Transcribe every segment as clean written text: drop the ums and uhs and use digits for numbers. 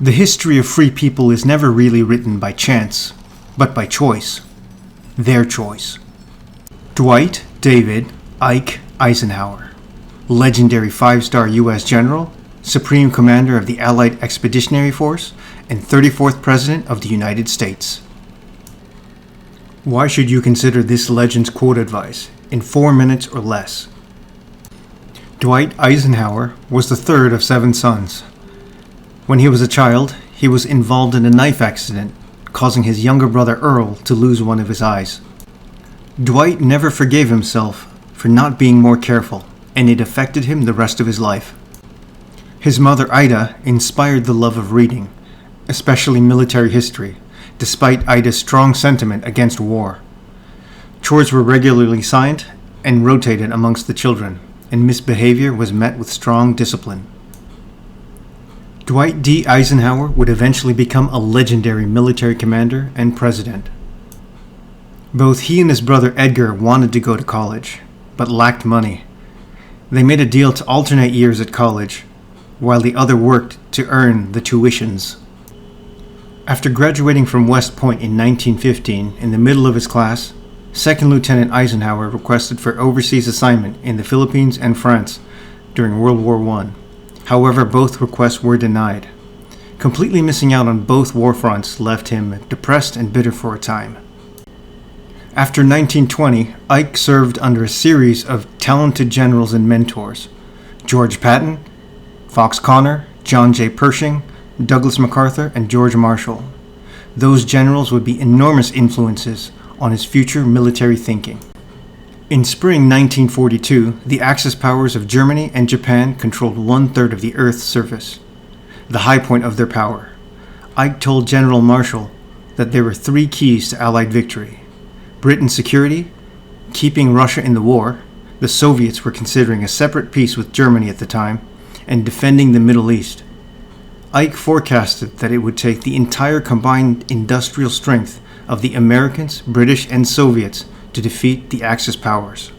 The history of free people is never really written by chance, but by choice. Their choice. Dwight David Ike Eisenhower, legendary 5-star U.S. General, Supreme Commander of the Allied Expeditionary Force, and 34th President of the United States. Why should you consider this legend's quote advice in 4 minutes or less? Dwight Eisenhower was the third of 7 sons. When he was a child, he was involved in a knife accident, causing his younger brother Earl to lose one of his eyes. Dwight never forgave himself for not being more careful, and it affected him the rest of his life. His mother Ida inspired the love of reading, especially military history, despite Ida's strong sentiment against war. Chores were regularly assigned and rotated amongst the children, and misbehavior was met with strong discipline. Dwight D. Eisenhower would eventually become a legendary military commander and president. Both he and his brother Edgar wanted to go to college, but lacked money. They made a deal to alternate years at college, while the other worked to earn the tuitions. After graduating from West Point in 1915, in the middle of his class, 2nd Lieutenant Eisenhower requested for overseas assignment in the Philippines and France during World War I. However, both requests were denied. Completely missing out on both war fronts left him depressed and bitter for a time. After 1920, Ike served under a series of talented generals and mentors: George Patton, Fox Connor, John J. Pershing, Douglas MacArthur, and George Marshall. Those generals would be enormous influences on his future military thinking. In spring 1942, the Axis powers of Germany and Japan controlled 1/3 of the Earth's surface, the high point of their power. Ike told General Marshall that there were 3 keys to Allied victory: Britain's security, keeping Russia in the war, the Soviets were considering a separate peace with Germany at the time, and defending the Middle East. Ike forecasted that it would take the entire combined industrial strength of the Americans, British, and Soviets to defeat the Axis powers.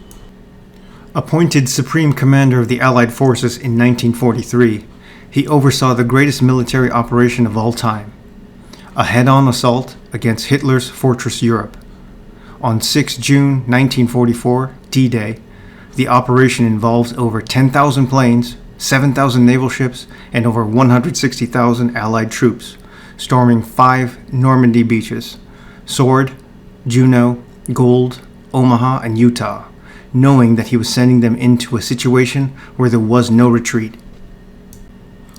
Appointed Supreme Commander of the Allied Forces in 1943, he oversaw the greatest military operation of all time, a head-on assault against Hitler's Fortress Europe. On 6 June 1944, D-Day, the operation involved over 10,000 planes, 7,000 naval ships, and over 160,000 Allied troops, storming 5 Normandy beaches: Sword, Juno, Gold, Omaha, and Utah, knowing that he was sending them into a situation where there was no retreat.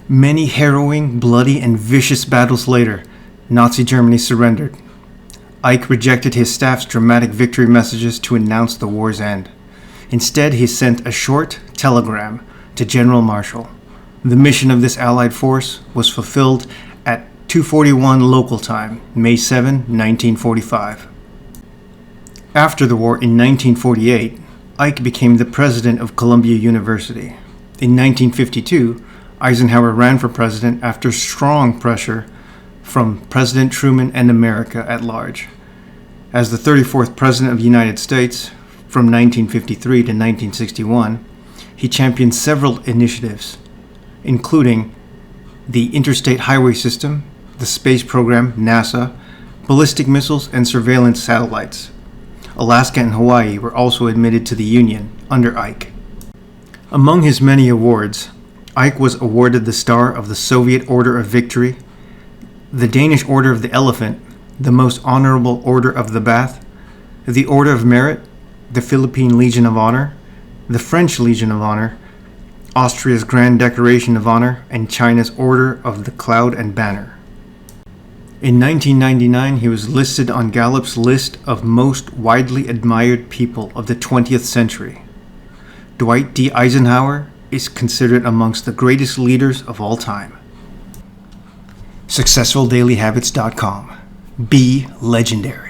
Many harrowing, bloody, and vicious battles later, Nazi Germany surrendered. Ike rejected his staff's dramatic victory messages to announce the war's end. Instead, he sent a short telegram to General Marshall. The mission of this Allied force was fulfilled at 2:41 local time, May 7, 1945. After the war in 1948, Ike became the president of Columbia University. In 1952, Eisenhower ran for president after strong pressure from President Truman and America at large. As the 34th President of the United States, from 1953 to 1961, he championed several initiatives, including the interstate highway system, the space program, NASA, ballistic missiles, and surveillance satellites. Alaska and Hawaii were also admitted to the Union under Ike. Among his many awards, Ike was awarded the Star of the Soviet Order of Victory, the Danish Order of the Elephant, the Most Honorable Order of the Bath, the Order of Merit, the Philippine Legion of Honor, the French Legion of Honor, Austria's Grand Decoration of Honor, and China's Order of the Cloud and Banner. In 1999, he was listed on Gallup's list of most widely admired people of the 20th century. Dwight D. Eisenhower is considered amongst the greatest leaders of all time. SuccessfulDailyHabits.com. Be legendary.